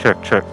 check.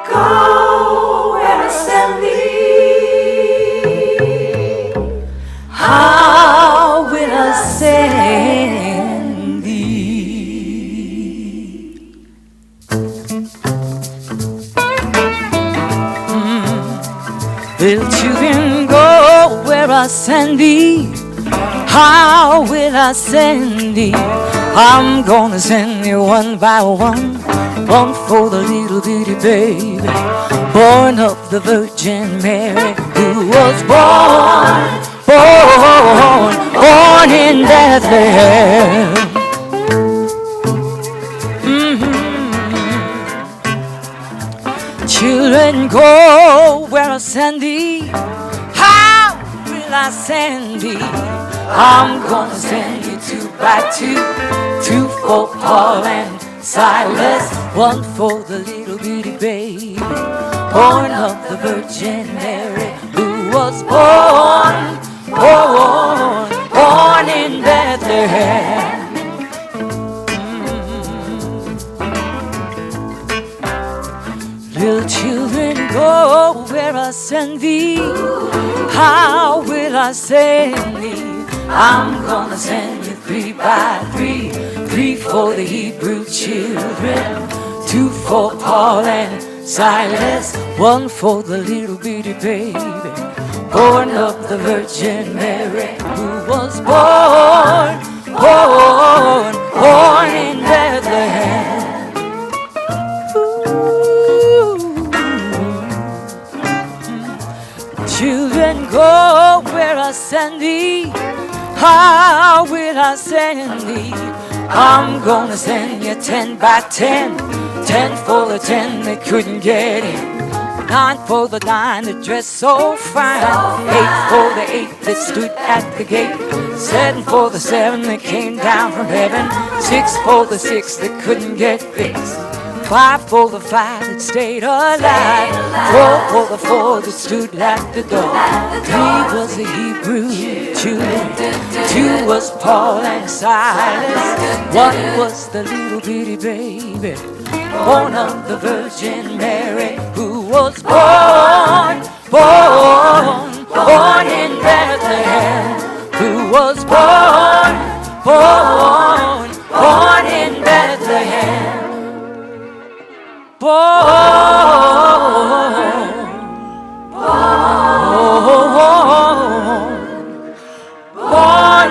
Go where I send thee. How will I send thee? Little children, go where I send thee. How will I send thee? I'm gonna send you one by one. One for the little bitty baby, born of the Virgin Mary, who was born in Bethlehem. Children, go where I send thee. How will I send thee? I'm gonna send you two by two for Paul and Silas, one for the little bitty baby, born of the Virgin Mary, who was born in Bethlehem. Little children, go where I send thee. How will I send thee? I'm gonna send you three by three. Three for the Hebrew children, two for Paul and Silas, one for the little bitty baby, born of the Virgin Mary, who was born in Bethlehem. Children, go where I send thee. How will I send thee? I'm gonna send you 10 by 10. 10 for the 10 that couldn't get in. 9 for the 9 that dressed so fine. 8 for the 8 that stood at the gate. 7 for the 7 that came down from heaven. 6 for the 6 that couldn't get fixed. 5 for the 5 that stayed alive. 4 for the 4 that stood at the door. 3 was the Hebrew children. 2 was Paul and Silas. 1 was the little bitty baby, born of the Virgin Mary, who was born in Bethlehem. Who was born in Bethlehem. Born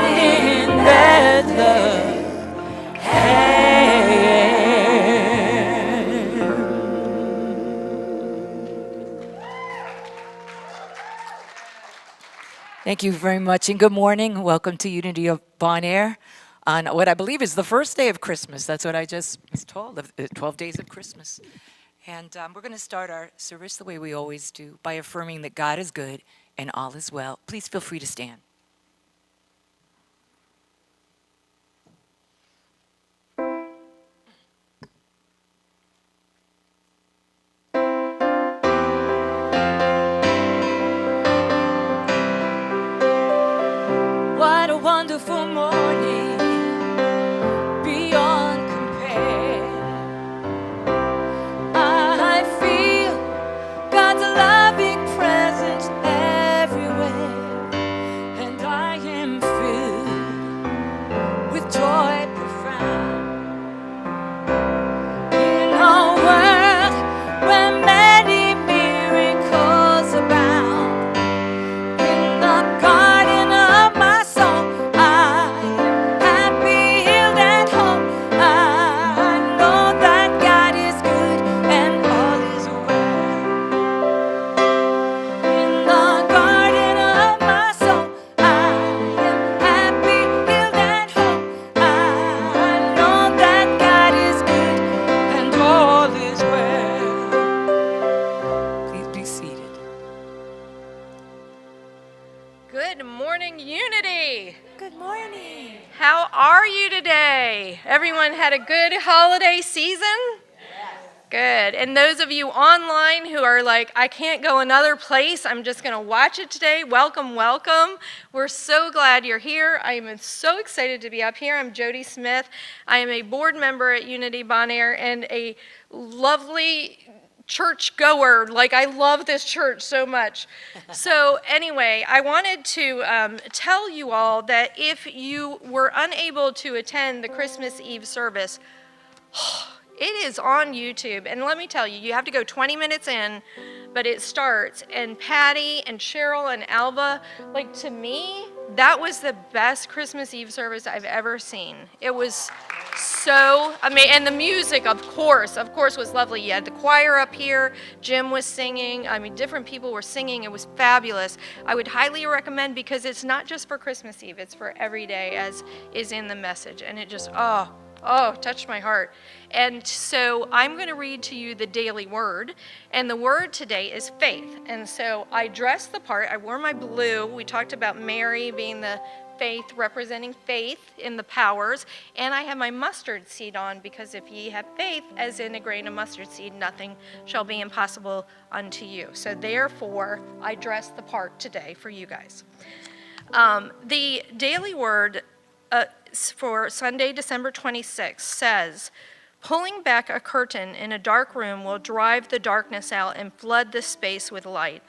in Bethlehem. Thank you very much, and good morning. Welcome to Unity of Bon Air on what I believe is the first day of Christmas. That's what I just was told, of the 12 days of Christmas. And we're going to start our service the way we always do, by affirming that God is good and all is well. Please feel free to stand. What a wonderful morning, beyond compare. I feel God's loving presence everywhere, and I am filled with joy profound. In a world where many miracles abound, in the garden of my soul I How are you today? Everyone had a good holiday season? Good. And those of you online who are like, I can't go another place, I'm just going to watch it today, welcome, welcome. We're so glad you're here. I am so excited to be up here. I'm Jody Smith. I am a board member at Unity Bonaire and a lovely church goer. Like, I love this church so much. So anyway, I wanted to tell you all that if you were unable to attend the Christmas Eve service, it is on YouTube, and let me tell you, you have to go 20 minutes in, but it starts, and Patty and Cheryl and Alva, like, to me, that was the best Christmas Eve service I've ever seen. It was so amazing, and the music, of course, was lovely. You had the choir up here, Jim was singing, different people were singing, it was fabulous. I would highly recommend, because it's not just for Christmas Eve, it's for every day, as is in the message, and it just, touched my heart. And so I'm going to read to you the daily word, and the word today is faith. And so I dressed the part. I wore my blue. We talked about Mary being the faith, representing faith in the powers, and I have my mustard seed on, because if ye have faith as in a grain of mustard seed, nothing shall be impossible unto you. So therefore, I dressed the part today for you guys. The daily word for Sunday, December 26th says, pulling back a curtain in a dark room will drive the darkness out and flood the space with light.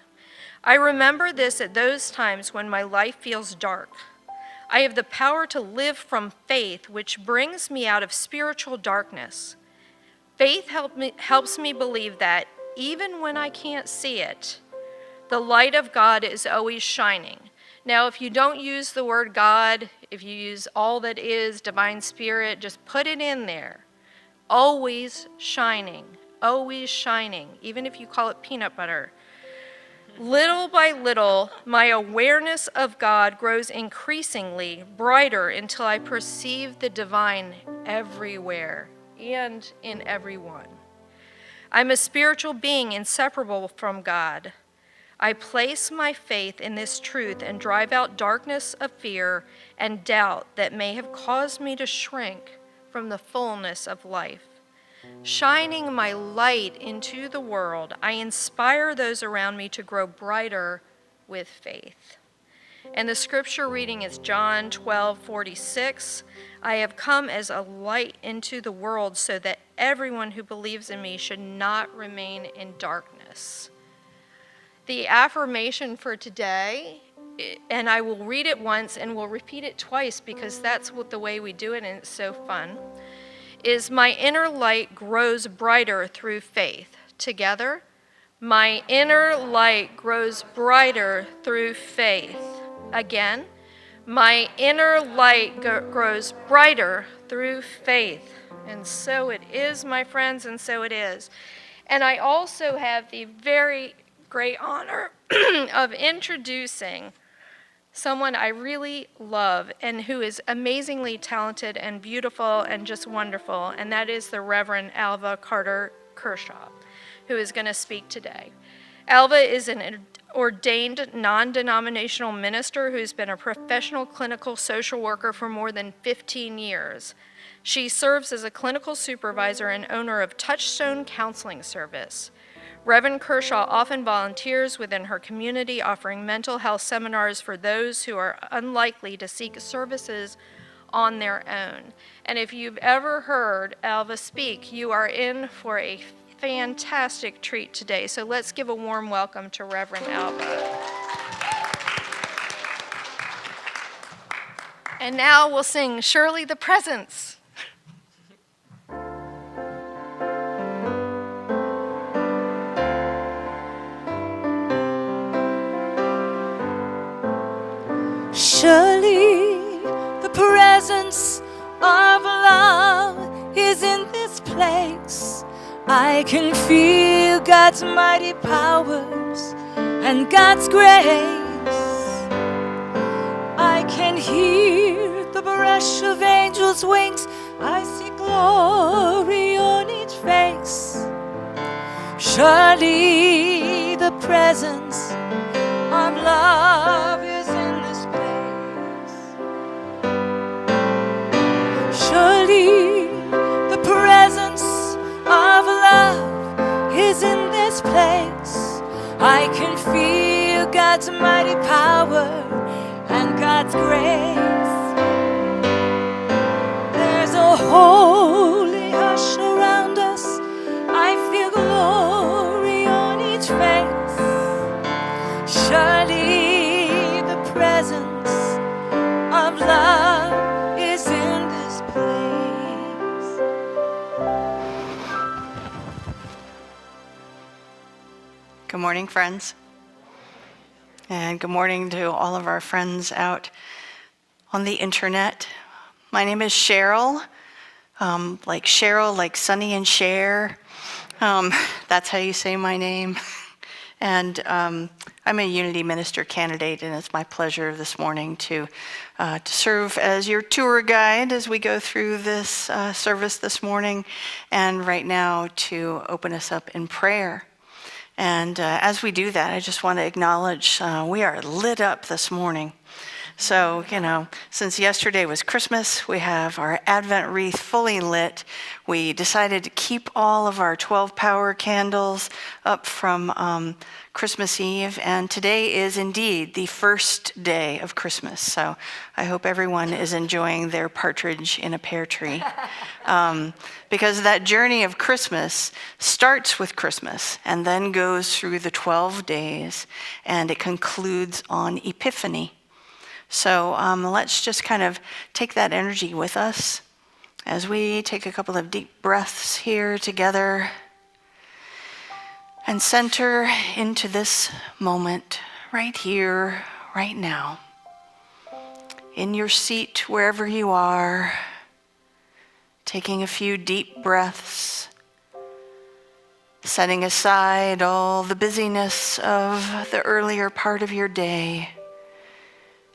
I remember this at those times when my life feels dark. I have the power to live from faith, which brings me out of spiritual darkness. Faith helps me believe that even when I can't see it, the light of God is always shining. Now, if you don't use the word God, if you use all that is, divine spirit, just put it in there. Always shining, even if you call it peanut butter. Little by little, my awareness of God grows increasingly brighter until I perceive the divine everywhere and in everyone. I'm a spiritual being inseparable from God. I place my faith in this truth and drive out darkness of fear and doubt that may have caused me to shrink from the fullness of life. Shining my light into the world, I inspire those around me to grow brighter with faith. And the scripture reading is John 12:46. I have come as a light into the world so that everyone who believes in me should not remain in darkness. The affirmation for today, and I will read it once and we'll repeat it twice because that's the way we do it and it's so fun, is my inner light grows brighter through faith. Together, my inner light grows brighter through faith. Again, my inner light grows brighter through faith. And so it is, my friends, and so it is. And I also have the very great honor of introducing someone I really love and who is amazingly talented and beautiful and just wonderful, and that is the Reverend Alva Kershaw, who is going to speak today. Alva is an ordained non-denominational minister who's been a professional clinical social worker for more than 15 years. She serves as a clinical supervisor and owner of Touchstone Counseling Service. Reverend Kershaw often volunteers within her community, offering mental health seminars for those who are unlikely to seek services on their own. And if you've ever heard Alva speak, you are in for a fantastic treat today. So let's give a warm welcome to Reverend Alva. And now we'll sing Surely the Presence. Surely the presence of love is in this place. I can feel God's mighty powers and God's grace. I can hear the brush of angels' wings. I see glory on each face. Surely the presence of love is in this place. God's mighty power and God's grace. There's a holy hush around us. I feel glory on each face. Surely the presence of love is in this place. Good morning, friends. And good morning to all of our friends out on the internet. My name is Cheryl, like Sonny and Cher. That's how you say my name. And I'm a Unity Minister candidate, and it's my pleasure this morning to serve as your tour guide as we go through this service this morning, and right now to open us up in prayer. And as we do that, I just want to acknowledge we are lit up this morning. So, since yesterday was Christmas, we have our Advent wreath fully lit. We decided to keep all of our 12 power candles up from Christmas Eve, and today is indeed the first day of Christmas. So I hope everyone is enjoying their partridge in a pear tree. Because that journey of Christmas starts with Christmas and then goes through the 12 days, and it concludes on Epiphany. So let's just kind of take that energy with us as we take a couple of deep breaths here together and center into this moment right here, right now. In your seat, wherever you are, taking a few deep breaths, setting aside all the busyness of the earlier part of your day,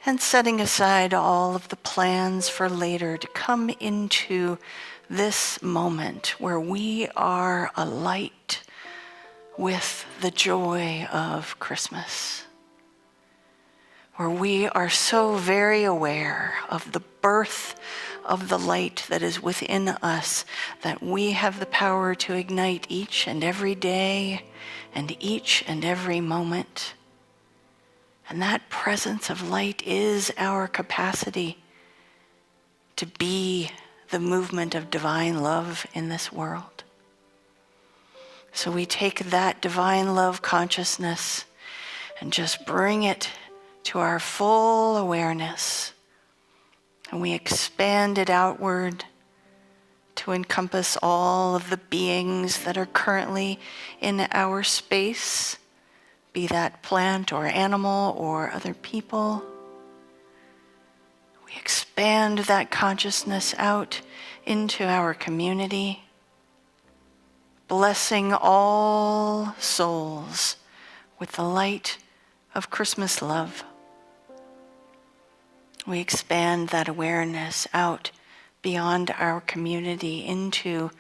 and setting aside all of the plans for later to come into this moment where we are alight with the joy of Christmas, where we are so very aware of the birth of the light that is within us, that we have the power to ignite each and every day and each and every moment. And that presence of light is our capacity to be the movement of divine love in this world. So we take that divine love consciousness and just bring it to our full awareness. And we expand it outward to encompass all of the beings that are currently in our space, be that plant or animal or other people. We expand that consciousness out into our community, blessing all souls with the light of Christmas love. We expand that awareness out beyond our community into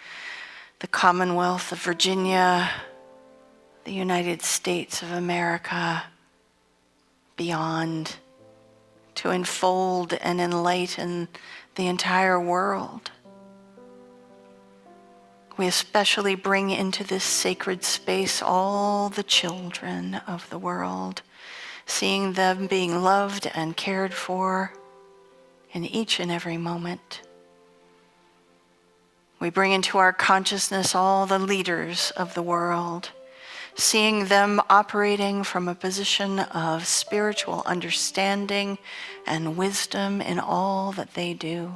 the Commonwealth of Virginia, the United States of America, beyond, to enfold and enlighten the entire world. We especially bring into this sacred space all the children of the world, seeing them being loved and cared for in each and every moment. We bring into our consciousness all the leaders of the world, seeing them operating from a position of spiritual understanding and wisdom in all that they do.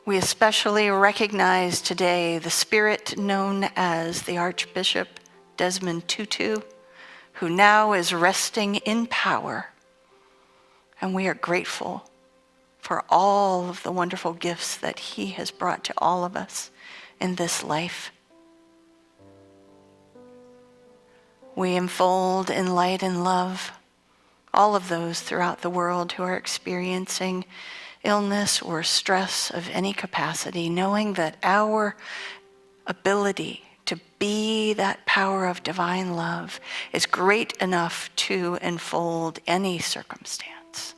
We especially recognize today the spirit known as the Archbishop Desmond Tutu, who now is resting in power. And we are grateful for all of the wonderful gifts that he has brought to all of us in this life. We enfold in light and love all of those throughout the world who are experiencing illness or stress of any capacity, knowing that our ability to be that power of divine love is great enough to enfold any circumstance.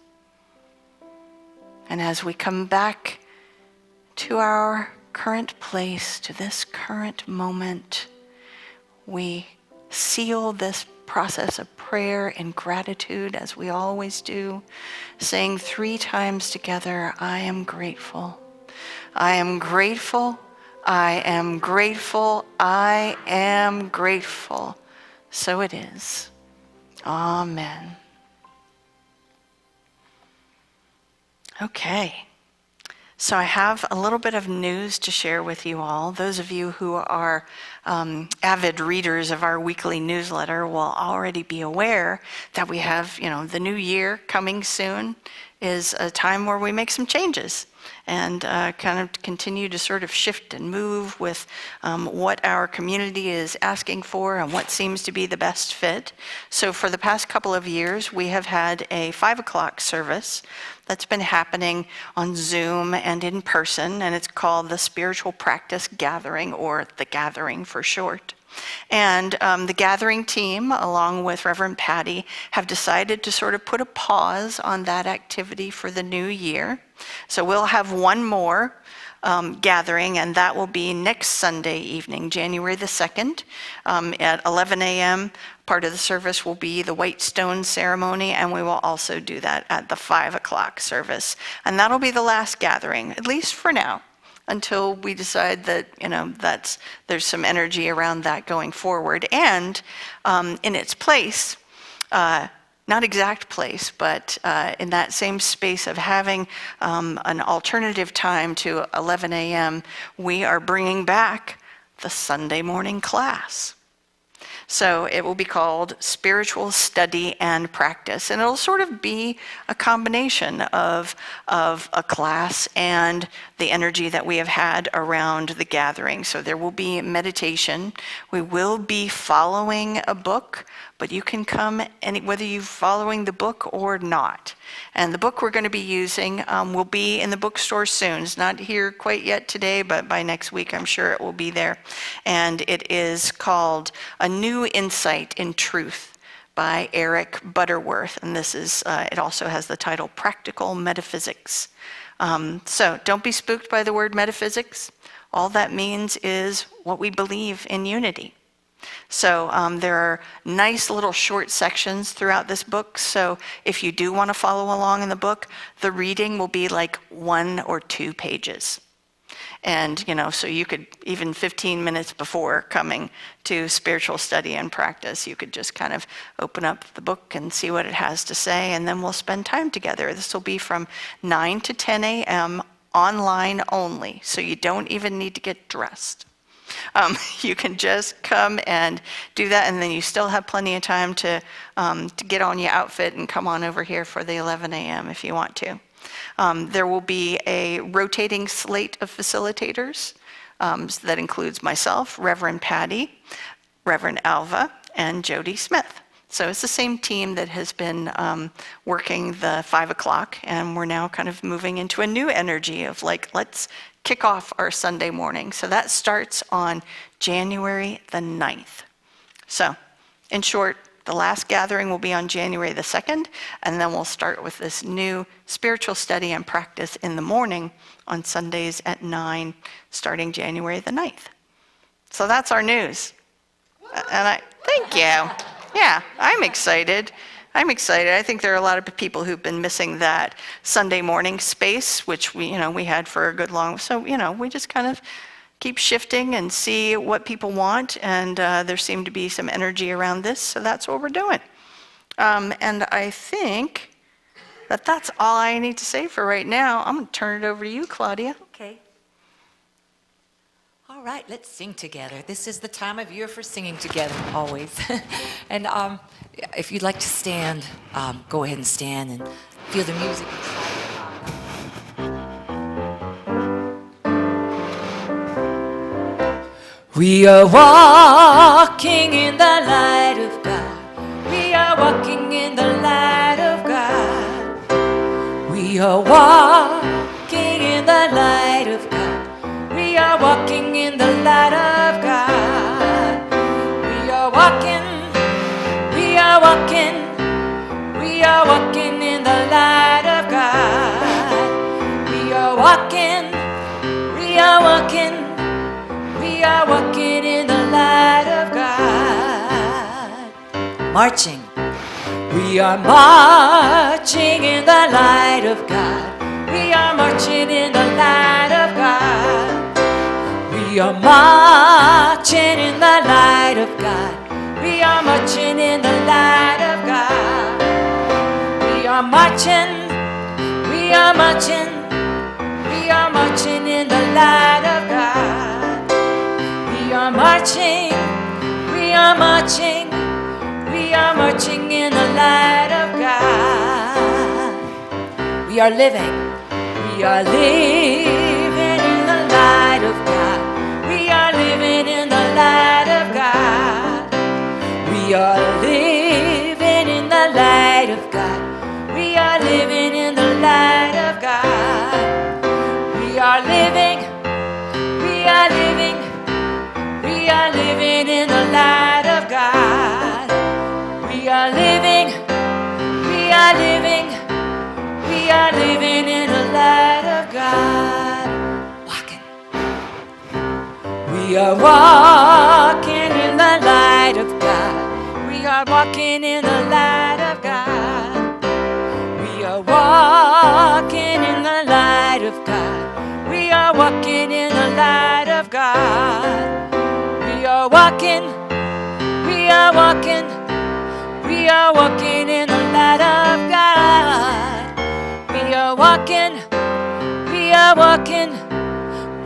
And as we come back to our current place, to this current moment, we seal this process of prayer and gratitude, as we always do, saying 3 times together, I am grateful. I am grateful. I am grateful. I am grateful. So it is. Amen. Okay. So I have a little bit of news to share with you all. Those of you who are avid readers of our weekly newsletter will already be aware that we have, the new year coming soon is a time where we make some changes and kind of continue to sort of shift and move with what our community is asking for and what seems to be the best fit. So for the past couple of years, we have had a 5 o'clock service that's been happening on Zoom and in person, and it's called the Spiritual Practice Gathering, or the Gathering for short. And the gathering team, along with Reverend Patty, have decided to sort of put a pause on that activity for the new year. So we'll have one more gathering, and that will be next Sunday evening, January the 2nd, at 11 a.m. Part of the service will be the White Stone ceremony, and we will also do that at the 5 o'clock service. And that'll be the last gathering, at least for now, until we decide that, there's some energy around that going forward. And in its place, not exact place, but in that same space of having an alternative time to 11 a.m., we are bringing back the Sunday morning class. So it will be called Spiritual Study and Practice, and it'll sort of be a combination of a class and the energy that we have had around the gathering. So there will be meditation. We will be following a book, but you can come whether you're following the book or not. And the book we're going to be using will be in the bookstore soon. It's not here quite yet today, but by next week I'm sure it will be there. And it is called A New Insight in Truth by Eric Butterworth. And this is, it also has the title Practical Metaphysics. So don't be spooked by the word metaphysics. All that means is what we believe in unity. So there are nice little short sections throughout this book. So if you do want to follow along in the book, the reading will be like 1 or 2 pages. And, so you could, even 15 minutes before coming to spiritual study and practice, you could just kind of open up the book and see what it has to say, and then we'll spend time together. This will be from 9 to 10 a.m. online only, so you don't even need to get dressed. You can just come and do that, and then you still have plenty of time to get on your outfit and come on over here for the 11 a.m. if you want to. There will be a rotating slate of facilitators that includes myself, Reverend Patty, Reverend Alva, and Jody Smith. So it's the same team that has been working the 5 o'clock, and we're now kind of moving into a new energy of let's kick off our Sunday morning. So that starts on January the 9th. So in short, the last gathering will be on January the 2nd, and then we'll start with this new spiritual study and practice in the morning on Sundays at 9, starting January the 9th. So that's our news. And thank you. Yeah, I'm excited. I think there are a lot of people who've been missing that Sunday morning space, which we had for a good long. So we just kind of keep shifting and see what people want, and there seemed to be some energy around this, so that's what we're doing. And I think that's all I need to say for right now. I'm going to turn it over to you, Claudia. Okay. All right, let's sing together. This is the time of year for singing together, always. And if you'd like to stand, go ahead and stand and feel the music inside your heart. We are walking in the light of God. We are walking in the light of God. We are walking in the light of God. We are walking in the light of God. We are walking, we are walking, we are walking in the light of God. We are walking, we are walking, we are walking in the light of God. marching. We are marching in the light of God. We are marching in the light of God. We are marching in the light of God. We are marching in the light of God. We are marching. We are marching. We are marching in the light of God. We are marching. We are marching. We are marching in the light of God. We are living. We are living in the light of God. We are living in the light of God. We are living in the light of God. We are living in the light of God. We are living. We are living. We are living in the light of God. We are living. We are living. We are living in the light of God. Walking. We are walking in the light of God. We are walking in the light of God. We are walking in the light of God. We are walking in the light of God. We are walking. We are walking. We are walking in the light of God. We are walking. We are walking.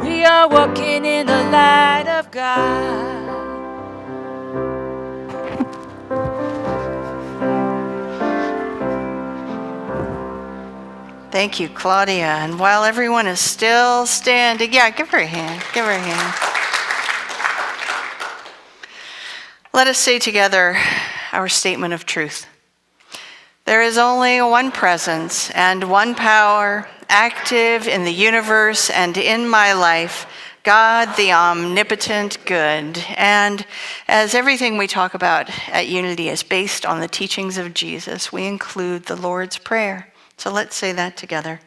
We are walking in the light of God. Thank you, Claudia. And while everyone is still standing, yeah, give her a hand. Give her a hand. Let us say together our statement of truth. There is only one presence and one power active in the universe and in my life, God the omnipotent good. And as everything we talk about at Unity is based on the teachings of Jesus, we include the Lord's Prayer. So let's say that together.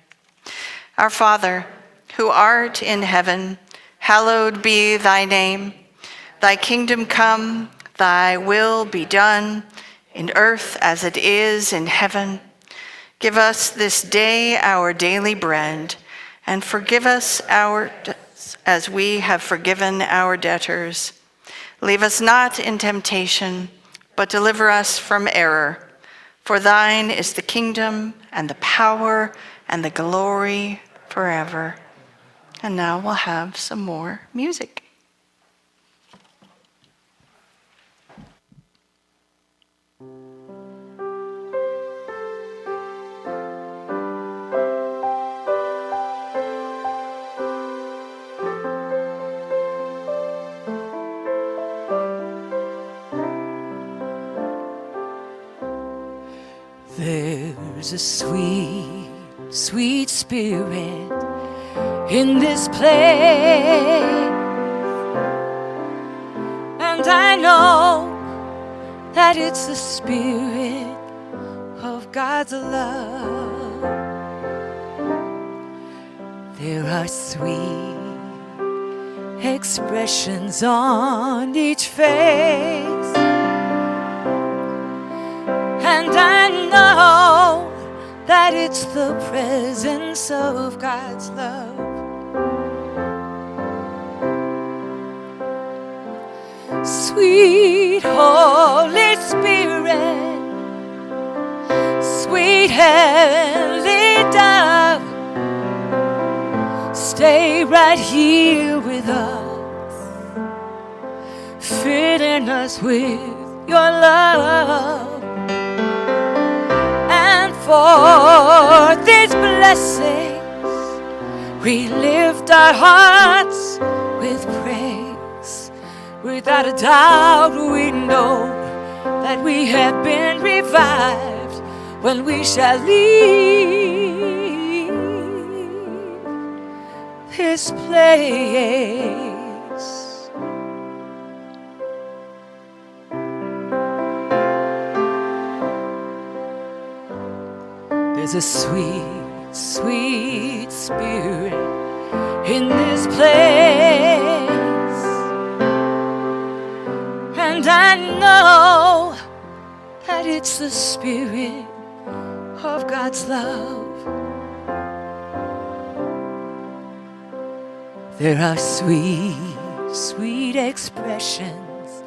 Our Father, who art in heaven, hallowed be thy name. Thy kingdom come, thy will be done, in earth as it is in heaven. Give us this day our daily bread, and forgive us our debts as we have forgiven our debtors. Leave us not in temptation, but deliver us from error. For thine is the kingdom and the power and the glory forever. And now we'll have some more music. There's a sweet, sweet spirit in this place, and I know that it's the spirit of God's love. There are sweet expressions on each face, and I know that it's the presence of God's love. Sweet Holy Spirit, sweet heavenly dove, stay right here with us, filling us with your love. And for these blessings, we lift our hearts with praise. Without a doubt, we know that we have been revived when we shall leave this place. There's a sweet, sweet spirit in this place, and I know it's the spirit of God's love. There are sweet, sweet expressions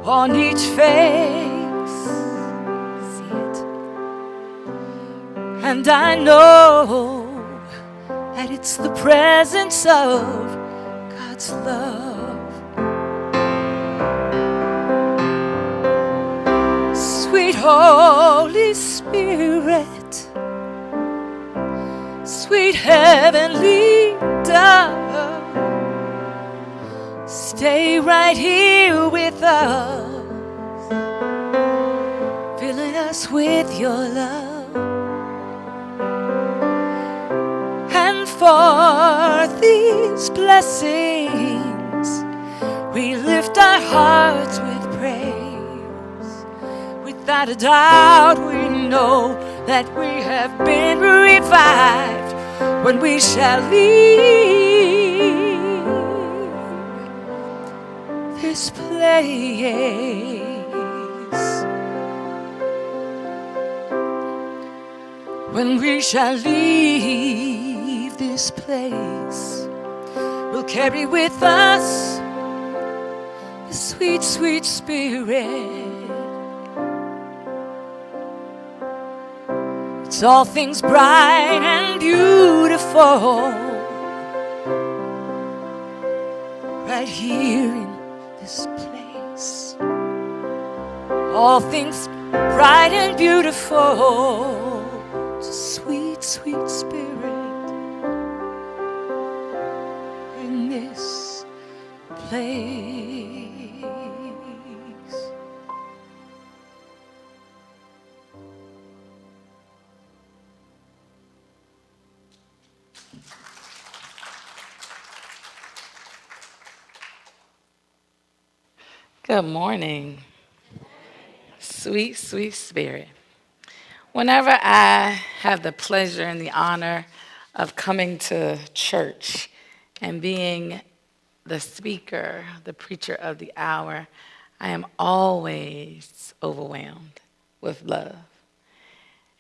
on each face. See it? And I know that it's the presence of God's love. Sweet Holy Spirit, sweet heavenly dove, stay right here with us, filling us with your love. And for these blessings, we lift our hearts with praise. Without a doubt, we know that we have been revived when we shall leave this place. When we shall leave this place, we'll carry with us the sweet, sweet spirit. It's all things bright and beautiful right here in this place. All things bright and beautiful, sweet, sweet spirit in this place. Good morning. Sweet, sweet spirit. Whenever I have the pleasure and the honor of coming to church and being the speaker, the preacher of the hour, I am always overwhelmed with love.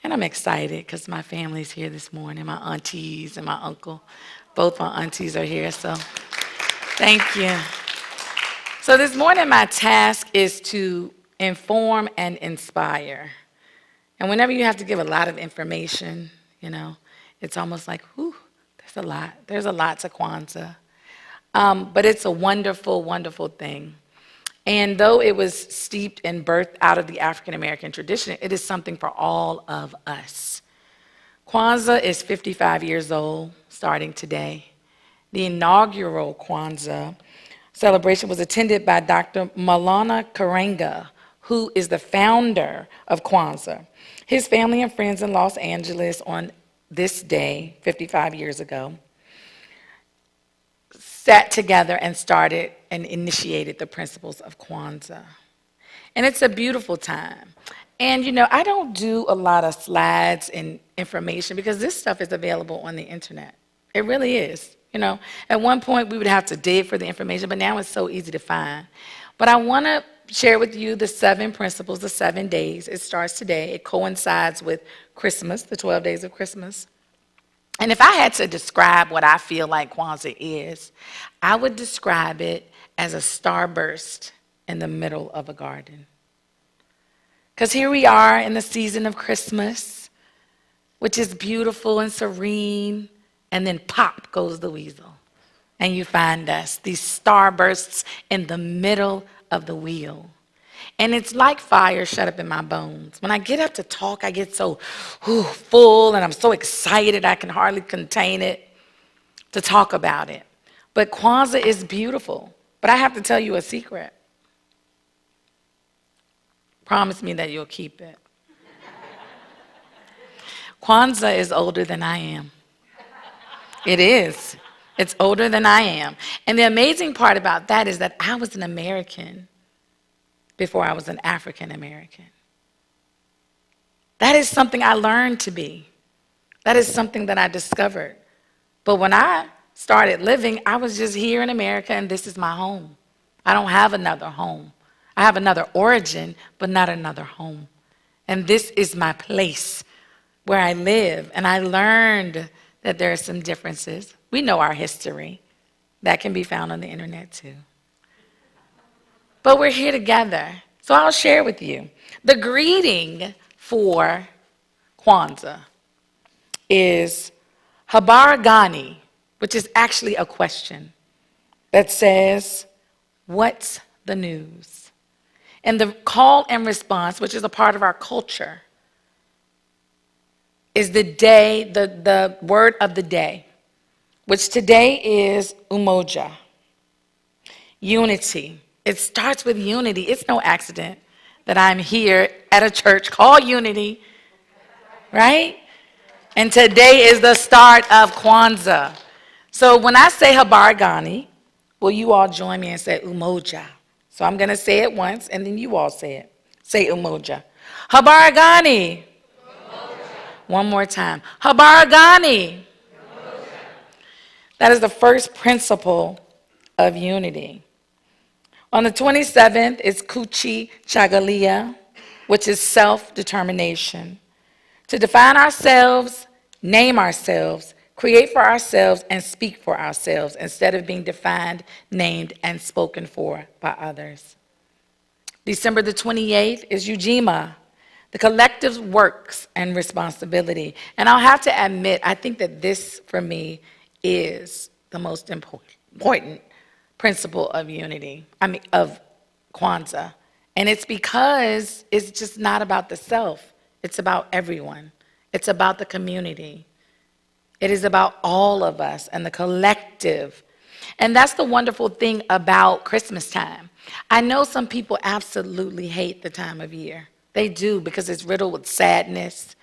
And I'm excited because my family's here this morning, my aunties and my uncle. Both my aunties are here, so thank you. So this morning, my task is to inform and inspire. And whenever you have to give a lot of information, it's almost like, whew, there's a lot. There's a lot to Kwanzaa. But it's a wonderful, wonderful thing. And though it was steeped and birthed out of the African-American tradition, it is something for all of us. Kwanzaa is 55 years old, starting today. The inaugural Kwanzaa celebration was attended by Dr. Maulana Karenga, who is the founder of Kwanzaa. His family and friends in Los Angeles on this day, 55 years ago, sat together and started and initiated the principles of Kwanzaa. And it's a beautiful time. And I don't do a lot of slides and information because this stuff is available on the internet. It really is. At one point we would have to dig for the information, but now it's so easy to find. But I want to share with you the 7 principles, the 7 days. It starts today. It coincides with Christmas, the 12 days of Christmas. And if I had to describe what I feel like Kwanzaa is, I would describe it as a starburst in the middle of a garden. Because here we are in the season of Christmas, which is beautiful and serene, and then pop goes the weasel. And you find us, these starbursts in the middle of the wheel. And it's like fire shut up in my bones. When I get up to talk, I get so full and I'm so excited I can hardly contain it to talk about it. But Kwanzaa is beautiful. But I have to tell you a secret. Promise me that you'll keep it. Kwanzaa is older than I am. It is. It's older than I am. And the amazing part about that is that I was an American before I was an African American. That is something I learned to be. That is something that I discovered. But when I started living, I was just here in America and this is my home. I don't have another home. I have another origin, but not another home. And this is my place where I live. And I learned that there are some differences. We know our history. That can be found on the internet too. But we're here together. So I'll share with you. The greeting for Kwanzaa is Habari Gani, which is actually a question that says, what's the news? And the call and response, which is a part of our culture, is the word of the day, which today is umoja, unity. It starts with unity. It's no accident that I'm here at a church called Unity, right? And today is the start of Kwanzaa. So when I say Habari Gani, will you all join me and say umoja? So I'm going to say it once, and then you all say it. Say umoja. Habari Gani. One more time. Habari Gani. That is the first principle of unity. On the 27th is Kuchi Chagalia, which is self-determination. To define ourselves, name ourselves, create for ourselves, and speak for ourselves instead of being defined, named, and spoken for by others. December the 28th is Ujama, the collective works and responsibility. And I'll have to admit, I think that this, for me, is the most important principle of unity, of Kwanzaa. And it's because it's just not about the self. It's about everyone. It's about the community. It is about all of us and the collective. And that's the wonderful thing about Christmas time. I know some people absolutely hate the time of year. They do, because it's riddled with sadness.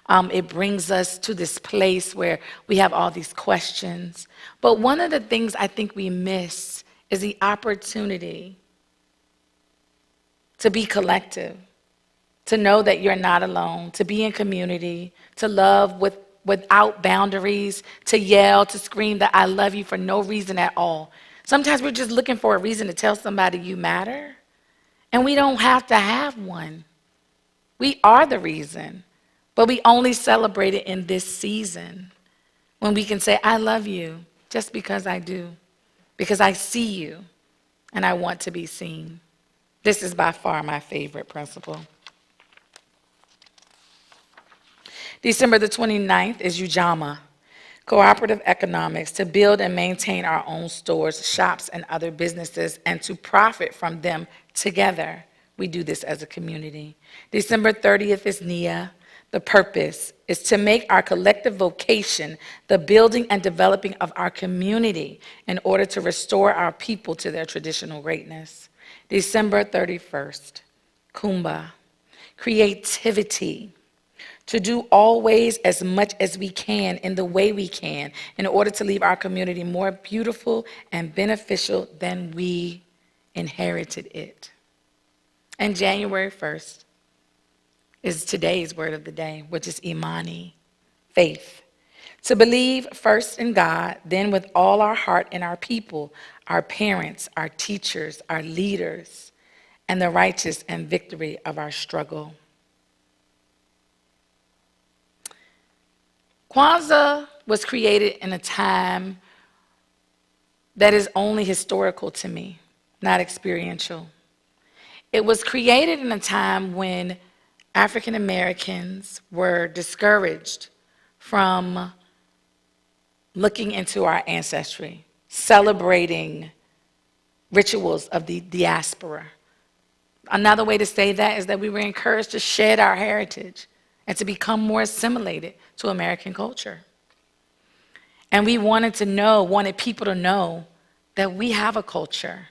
It brings us to this place where we have all these questions. But one of the things I think we miss is the opportunity to be collective, to know that you're not alone, to be in community, to love without boundaries, to yell, to scream that I love you for no reason at all. Sometimes we're just looking for a reason to tell somebody you matter, and we don't have to have one. We are the reason, but we only celebrate it in this season when we can say, I love you just because I do, because I see you and I want to be seen. This is by far my favorite principle. December the 29th is Ujama, Cooperative Economics, to build and maintain our own stores, shops, and other businesses, and to profit from them together. We do this as a community. December 30th is Nia. The purpose is to make our collective vocation the building and developing of our community in order to restore our people to their traditional greatness. December 31st, Kumba, creativity. To do always as much as we can in the way we can in order to leave our community more beautiful and beneficial than we inherited it. And January 1st is today's word of the day, which is Imani, faith. To believe first in God, then with all our heart in our people, our parents, our teachers, our leaders, and the righteous and victory of our struggle. Kwanzaa was created in a time that is only historical to me, not experiential. It was created in a time when African Americans were discouraged from looking into our ancestry, celebrating rituals of the diaspora. Another way to say that is that we were encouraged to shed our heritage and to become more assimilated to American culture. And we wanted people to know that we have a culture.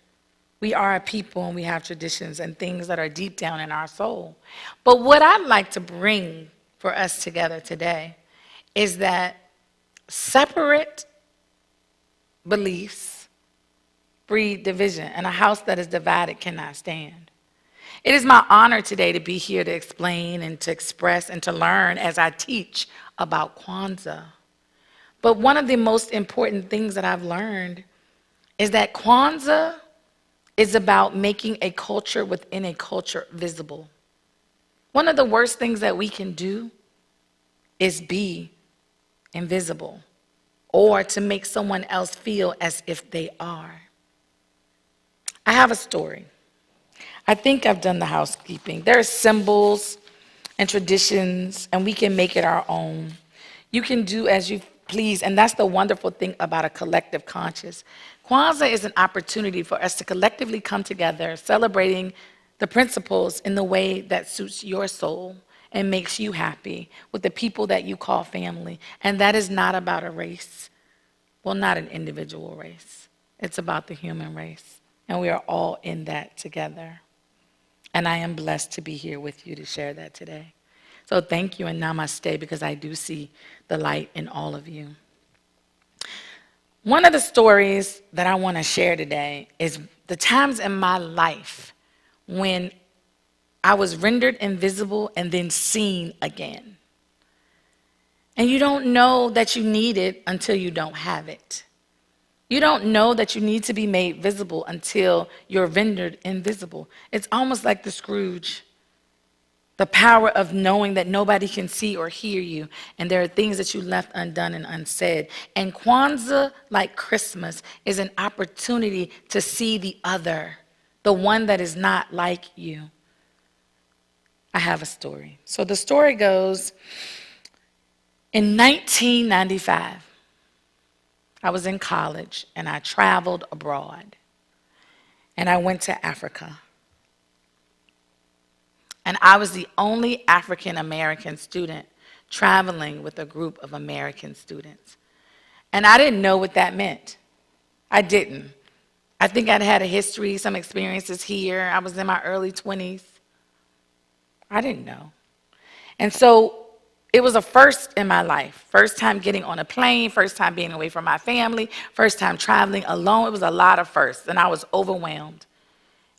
We are a people and we have traditions and things that are deep down in our soul. But what I'd like to bring for us together today is that separate beliefs breed division, and a house that is divided cannot stand. It is my honor today to be here to explain and to express and to learn as I teach about Kwanzaa. But one of the most important things that I've learned is that Kwanzaa is about making a culture within a culture visible. One of the worst things that we can do is be invisible or to make someone else feel as if they are. I have a story. I think I've done the housekeeping. There are symbols and traditions, and we can make it our own. You can do as you please, and that's the wonderful thing about a collective conscience. Kwanzaa is an opportunity for us to collectively come together, celebrating the principles in the way that suits your soul and makes you happy with the people that you call family. And that is not about a race. Well, not an individual race. It's about the human race. And we are all in that together. And I am blessed to be here with you to share that today. So thank you and namaste, because I do see the light in all of you. One of the stories that I want to share today is the times in my life when I was rendered invisible and then seen again. And you don't know that you need it until you don't have it. You don't know that you need to be made visible until you're rendered invisible. It's almost like the Scrooge. The power of knowing that nobody can see or hear you, and there are things that you left undone and unsaid. And Kwanzaa, like Christmas, is an opportunity to see the other, the one that is not like you. I have a story. So the story goes, in 1995, I was in college, and I traveled abroad, and I went to Africa. And I was the only African-American student traveling with a group of American students. And I didn't know what that meant. I didn't. I think I'd had a history, some experiences here. I was in my early 20s. I didn't know. And so it was a first in my life. First time getting on a plane, first time being away from my family, first time traveling alone. It was a lot of firsts, and I was overwhelmed.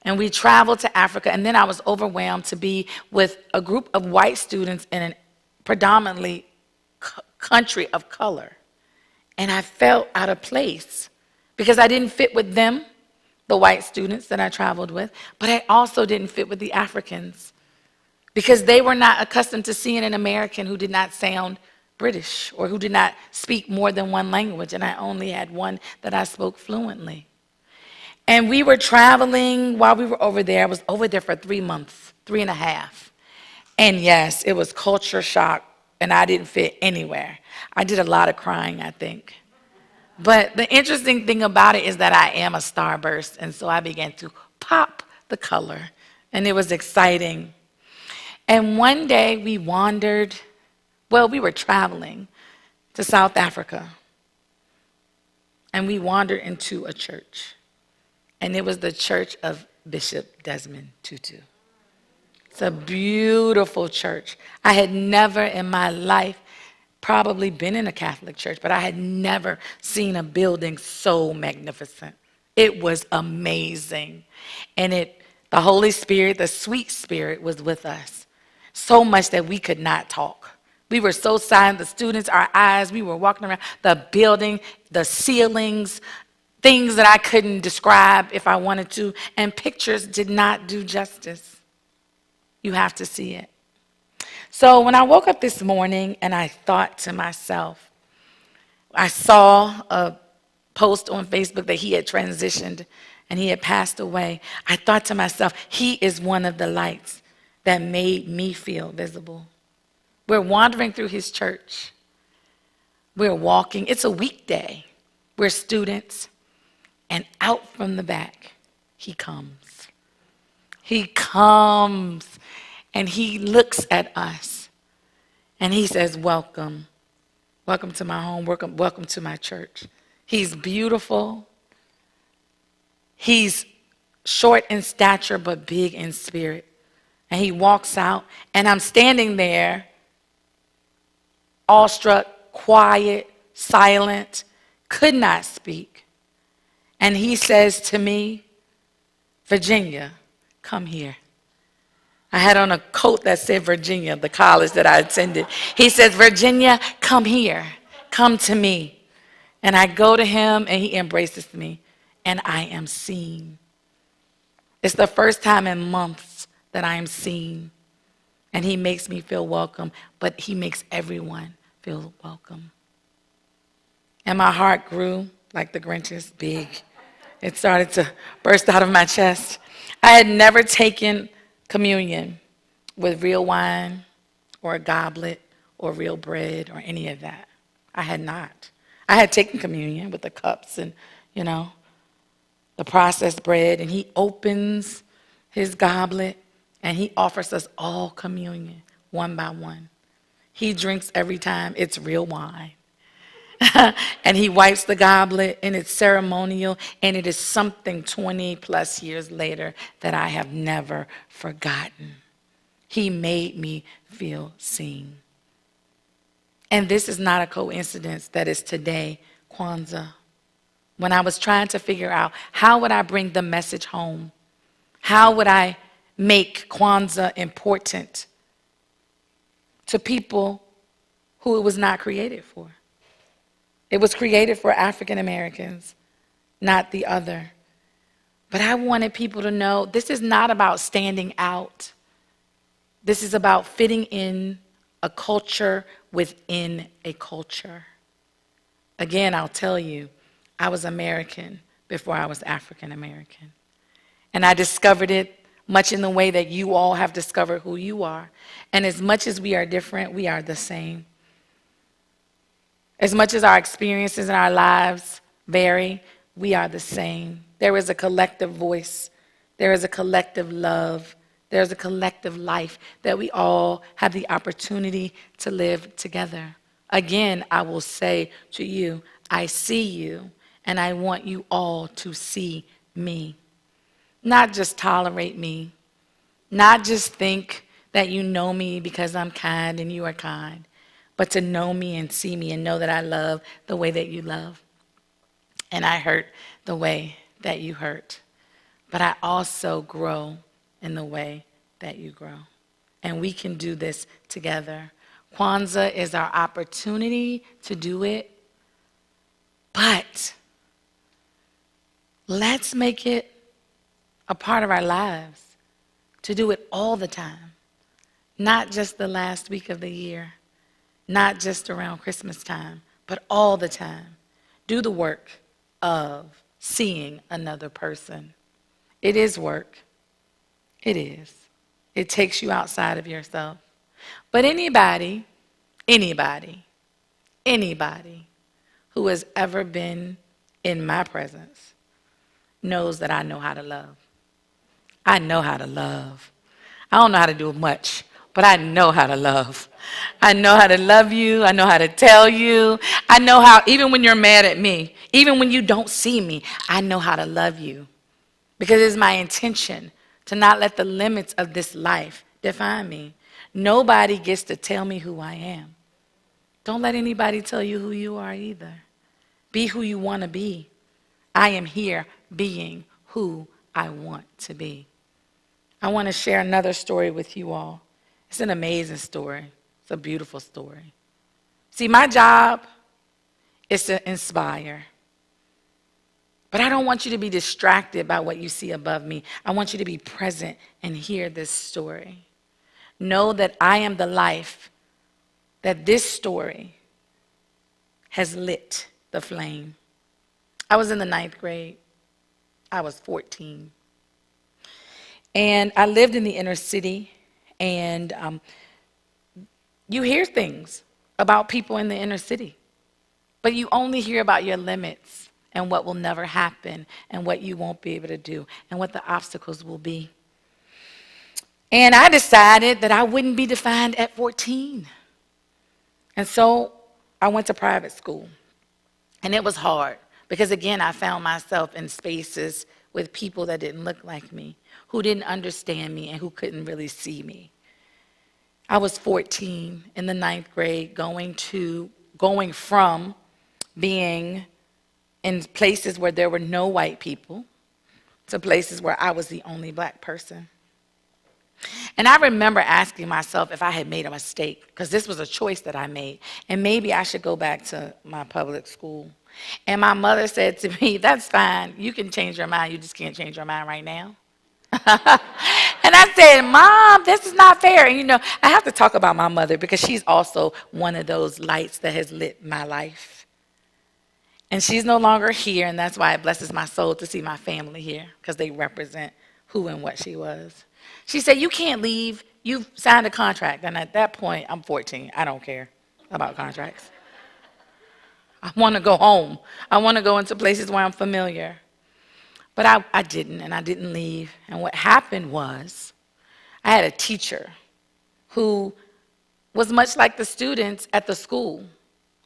And we traveled to Africa, and then I was overwhelmed to be with a group of white students in a predominantly country of color. And I felt out of place because I didn't fit with them, the white students that I traveled with, but I also didn't fit with the Africans because they were not accustomed to seeing an American who did not sound British or who did not speak more than one language, and I only had one that I spoke fluently. And we were traveling while we were over there. I was over there for 3 months, 3.5. And yes, it was culture shock, and I didn't fit anywhere. I did a lot of crying, I think. But the interesting thing about it is that I am a starburst, and so I began to pop the color, and it was exciting. And one day we wandered, we were traveling to South Africa, and we wandered into a church. And it was the church of Bishop Desmond Tutu. It's a beautiful church. I had never in my life probably been in a Catholic church, but I had never seen a building so magnificent. It was amazing. And the Holy Spirit, the sweet Spirit was with us, so much that we could not talk. We were so silent, the students, our eyes, we were walking around the building, the ceilings, things that I couldn't describe if I wanted to, and pictures did not do justice. You have to see it. So when I woke up this morning and I thought to myself, I saw a post on Facebook that he had transitioned and he had passed away. I thought to myself, he is one of the lights that made me feel visible. We're wandering through his church. We're walking. It's a weekday. We're students. And out from the back, he comes. He comes, and he looks at us, and he says, welcome. Welcome to my home. Welcome to my church. He's beautiful. He's short in stature, but big in spirit. And he walks out, and I'm standing there, awestruck, quiet, silent, could not speak. And he says to me, Virginia, come here. I had on a coat that said Virginia, the college that I attended. He says, Virginia, come here. Come to me. And I go to him, and he embraces me, and I am seen. It's the first time in months that I am seen. and he makes me feel welcome, but he makes everyone feel welcome. And my heart grew like the Grinch's, big. It started to burst out of my chest. I had never taken communion with real wine or a goblet or real bread or any of that. I had not. I had taken communion with the cups and, the processed bread, and he opens his goblet and he offers us all communion one by one. He drinks every time. It's real wine. And he wipes the goblet, and it's ceremonial, and it is something 20 plus years later that I have never forgotten. He made me feel seen. And this is not a coincidence that it's today, Kwanzaa. When I was trying to figure out how would I bring the message home, how would I make Kwanzaa important to people who it was not created for. It was created for African Americans, not the other. But I wanted people to know this is not about standing out. This is about fitting in a culture within a culture. Again, I'll tell you, I was American before I was African American. And I discovered it much in the way that you all have discovered who you are. And as much as we are different, we are the same. As much as our experiences in our lives vary, we are the same. There is a collective voice. There is a collective love. There's a collective life that we all have the opportunity to live together. Again, I will say to you, I see you, and I want you all to see me. Not just tolerate me, not just think that you know me because I'm kind and you are kind, but to know me and see me and know that I love the way that you love. And I hurt the way that you hurt. But I also grow in the way that you grow. And we can do this together. Kwanzaa is our opportunity to do it. But let's make it a part of our lives to do it all the time. Not just the last week of the year. Not just around Christmas time, but all the time. Do the work of seeing another person. It is work. It is. It takes you outside of yourself. But anybody who has ever been in my presence knows that I know how to love. I know how to love. I don't know how to do much, but I know how to love. I know how to love you. I know how to tell you. I know how, even when you're mad at me, even when you don't see me, I know how to love you. Because it's my intention to not let the limits of this life define me. Nobody gets to tell me who I am. Don't let anybody tell you who you are either. Be who you want to be. I am here being who I want to be. I want to share another story with you all. It's an amazing story. It's a beautiful story. See, my job is to inspire. But I don't want you to be distracted by what you see above me. I want you to be present and hear this story. Know that I am the life that this story has lit the flame. I was in the 9th grade. I was 14. And I lived in the inner city, and you hear things about people in the inner city, but you only hear about your limits and what will never happen and what you won't be able to do and what the obstacles will be. And I decided that I wouldn't be defined at 14. And so I went to private school. And it was hard because, again, I found myself in spaces with people that didn't look like me, who didn't understand me, and who couldn't really see me. I was 14 in the 9th grade, going from being in places where there were no white people to places where I was the only black person. And I remember asking myself if I had made a mistake, because this was a choice that I made, and maybe I should go back to my public school. And my mother said to me, that's fine, you can change your mind, you just can't change your mind right now. And And I said, Mom, this is not fair. And I have to talk about my mother because she's also one of those lights that has lit my life. And she's no longer here, and that's why it blesses my soul to see my family here, because they represent who and what she was. She said, you can't leave. You've signed a contract. And at that point, I'm 14. I don't care about contracts. I want to go home. I want to go into places where I'm familiar. But I didn't, and I didn't leave. And what happened was I had a teacher who was much like the students at the school,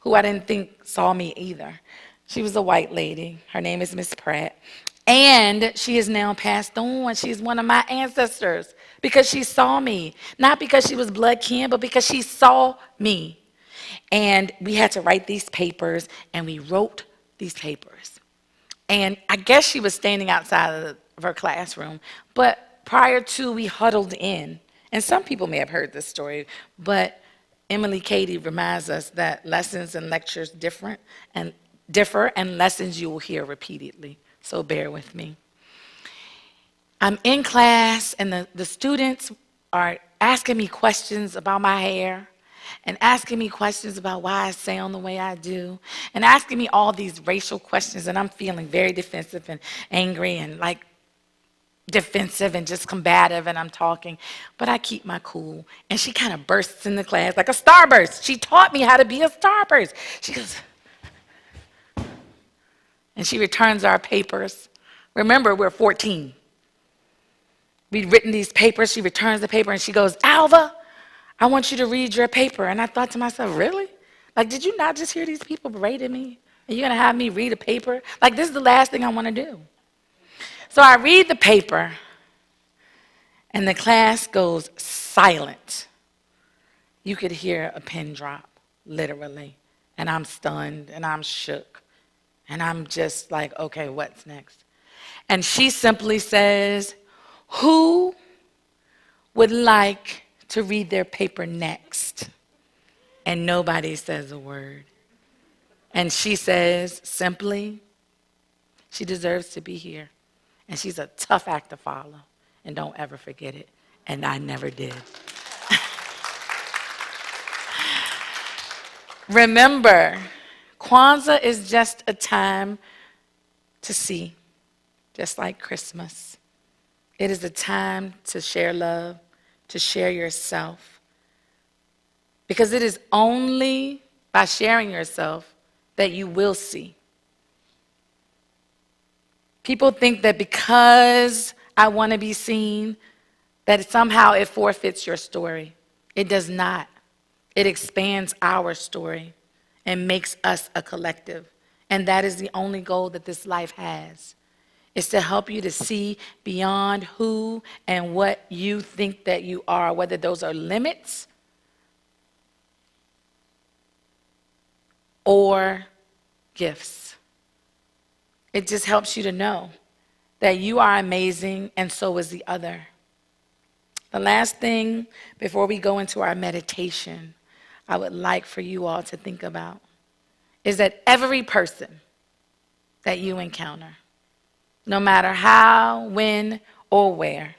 who I didn't think saw me either. She was a white lady. Her name is Miss Pratt. And she is now passed on. She's one of my ancestors because she saw me. Not because she was blood kin, but because she saw me. And we had to write these papers, and we wrote these papers. And I guess she was standing outside of her classroom. But prior to, we huddled in. And some people may have heard this story, but Emily Cady reminds us that lessons and lectures differ, and lessons you will hear repeatedly. So bear with me. I'm in class, and the students are asking me questions about my hair, and asking me questions about why I sound the way I do, and asking me all these racial questions, and I'm feeling very defensive and angry and like defensive and just combative, and I'm talking, but I keep my cool. And she kind of bursts in the class like a starburst. She taught me how to be a starburst. She goes, and she returns our papers. Remember, we're 14. We'd written these papers. She returns the paper, and she goes, Alva, I want you to read your paper. And I thought to myself, really? Like, did you not just hear these people berating me? Are you going to have me read a paper? Like, this is the last thing I want to do. So I read the paper, and the class goes silent. You could hear a pin drop, literally. And I'm stunned, and I'm shook. And I'm just like, okay, what's next? And she simply says, who would like to read their paper next? And nobody says a word. And she says simply, she deserves to be here. And she's a tough act to follow. And don't ever forget it. And I never did. Remember, Kwanzaa is just a time to see, just like Christmas. It is a time to share love, to share yourself. Because it is only by sharing yourself that you will see. People think that because I want to be seen, that somehow it forfeits your story. It does not. It expands our story and makes us a collective. And that is the only goal that this life has, is to help you to see beyond who and what you think that you are, whether those are limits or gifts. It just helps you to know that you are amazing and so is the other. The last thing before we go into our meditation, I would like for you all to think about is that every person that you encounter, no matter how, when, or where,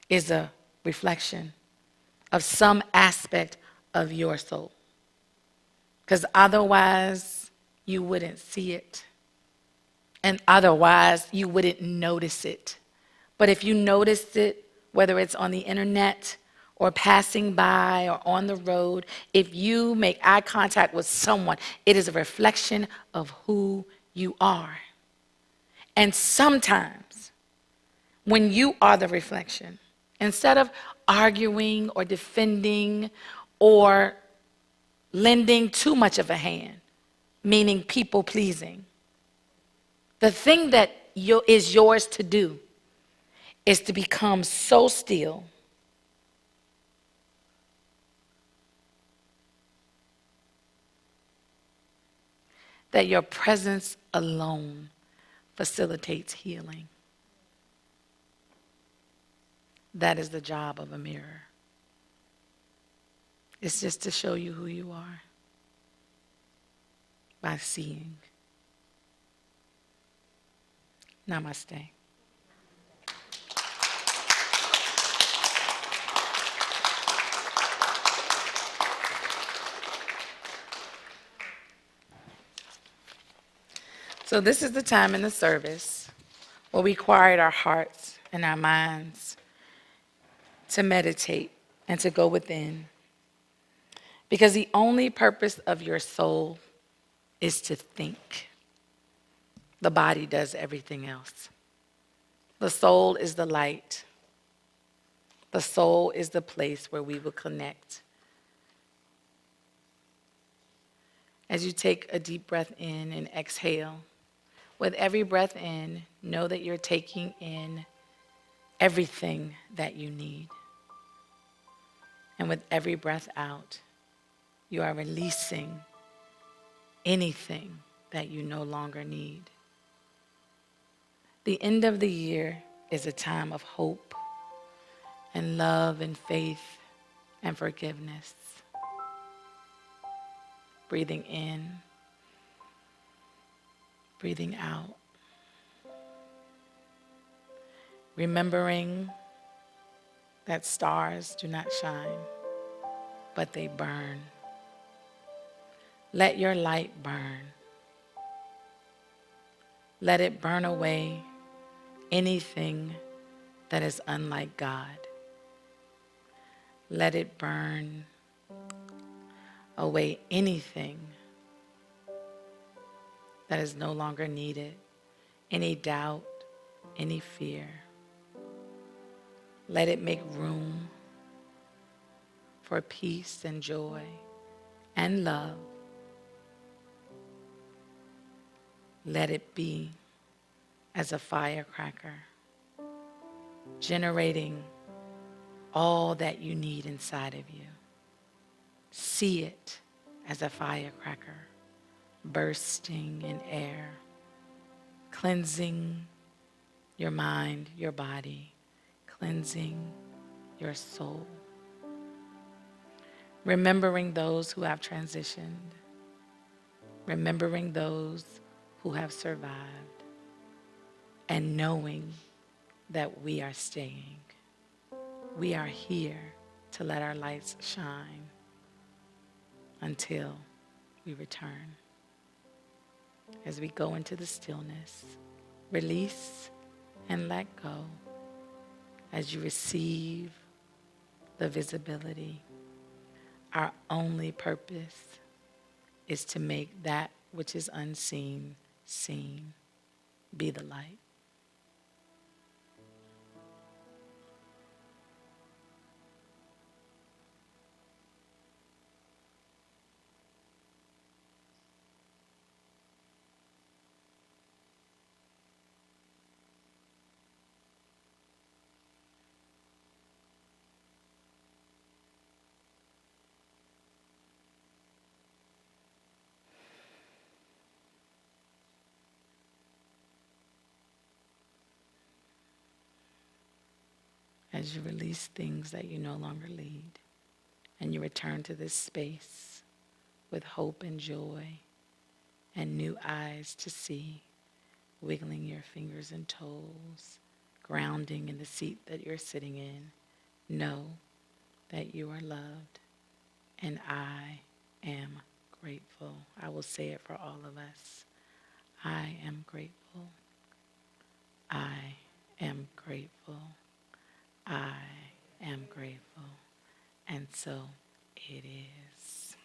is a reflection of some aspect of your soul. Because otherwise, you wouldn't see it. And otherwise, you wouldn't notice it. But if you noticed it, whether it's on the internet or passing by or on the road, if you make eye contact with someone, it is a reflection of who you are. And sometimes, when you are the reflection, instead of arguing or defending or lending too much of a hand, meaning people pleasing, the thing that is yours to do is to become so still that your presence alone facilitates healing. That is the job of a mirror. It's just to show you who you are by seeing. Namaste. So this is the time in the service where we quiet our hearts and our minds to meditate and to go within. Because the only purpose of your soul is to think. The body does everything else. The soul is the light. The soul is the place where we will connect. As you take a deep breath in and exhale, with every breath in, know that you're taking in everything that you need. And with every breath out, you are releasing anything that you no longer need. The end of the year is a time of hope and love and faith and forgiveness. Breathing in, breathing out. Remembering that stars do not shine, but they burn. Let your light burn. Let it burn away anything that is unlike God. Let it burn away anything that is no longer needed, any doubt, any fear. Let it make room for peace and joy and love. Let it be as a firecracker, generating all that you need inside of you. See it as a firecracker, bursting in air, cleansing your mind, your body, cleansing your soul. Remembering those who have transitioned, remembering those who have survived, and knowing that we are staying. We are here to let our lights shine until we return. As we go into the stillness, release and let go as you receive the visibility. Our only purpose is to make that which is unseen seen. Be the light. As you release things that you no longer lead, and you return to this space with hope and joy and new eyes to see, wiggling your fingers and toes, grounding in the seat that you're sitting in, know that you are loved, and I am grateful. I will say it for all of us. I am grateful. I am grateful. I am grateful, and so it is.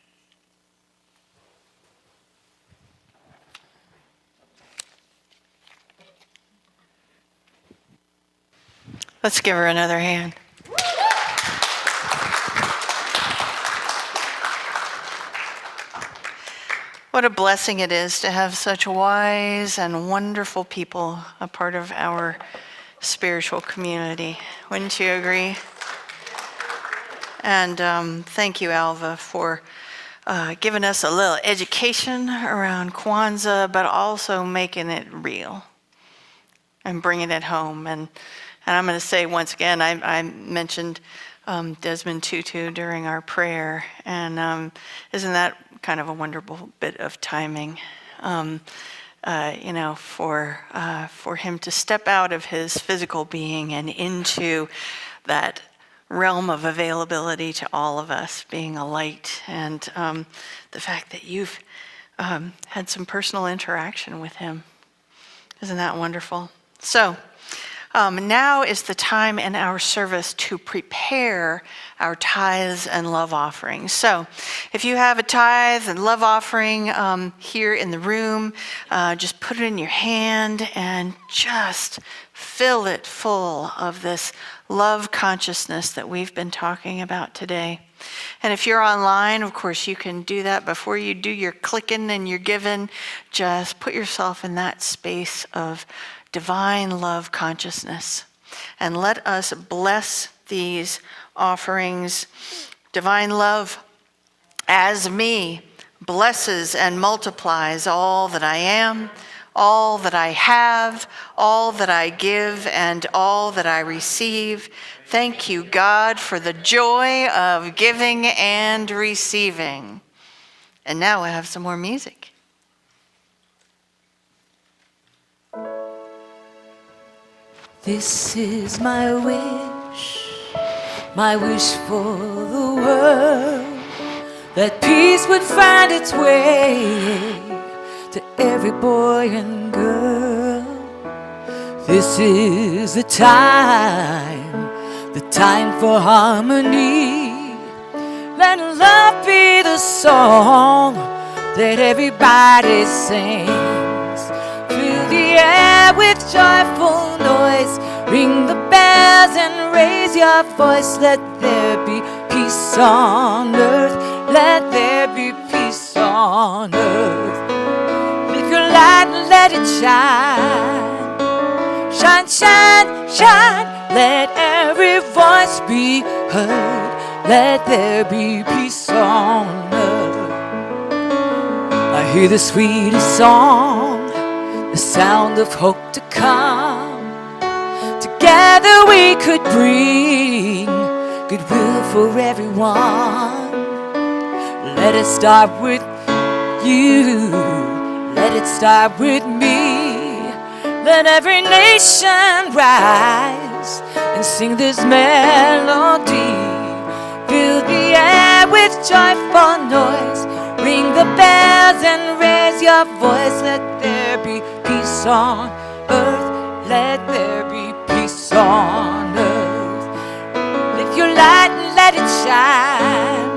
Let's give her another hand. What a blessing it is to have such wise and wonderful people a part of our spiritual community. Wouldn't you agree? And thank you, Alva, for giving us a little education around Kwanzaa, but also making it real and bringing it home. And I'm going to say once again, I mentioned Desmond Tutu during our prayer, and isn't that kind of a wonderful bit of timing? For him to step out of his physical being and into that realm of availability to all of us, being a light, and the fact that you've had some personal interaction with him Isn't that wonderful? So now is the time in our service to prepare our tithes and love offerings. So if you have a tithe and love offering here in the room, just put it in your hand and just fill it full of this love consciousness that we've been talking about today. And if you're online, of course, you can do that before you do your clicking and your giving. Just put yourself in that space of divine love consciousness. And let us bless these offerings. Divine love, as me, blesses and multiplies all that I am, all that I have, all that I give, and all that I receive. Thank you, God, for the joy of giving and receiving. And now I have some more music. This is my wish for the world, that peace would find its way to every boy and girl. This is the time for harmony. Let love be the song that everybody sings. Fill the air with joyful noise. Ring the bells and raise your voice. Let there be peace on earth. Let there be peace on earth. Lift your light and let it shine. Shine, shine, shine. Let every voice be heard. Let there be peace on earth. I hear the sweetest song, the sound of hope to come. Together we could bring goodwill for everyone. Let it start with you. Let it start with me. Let every nation rise and sing this melody. Fill the air with joyful noise. Ring the bells and raise your voice. Let there be peace on earth. Let there be peace on earth. Lift your light and let it shine.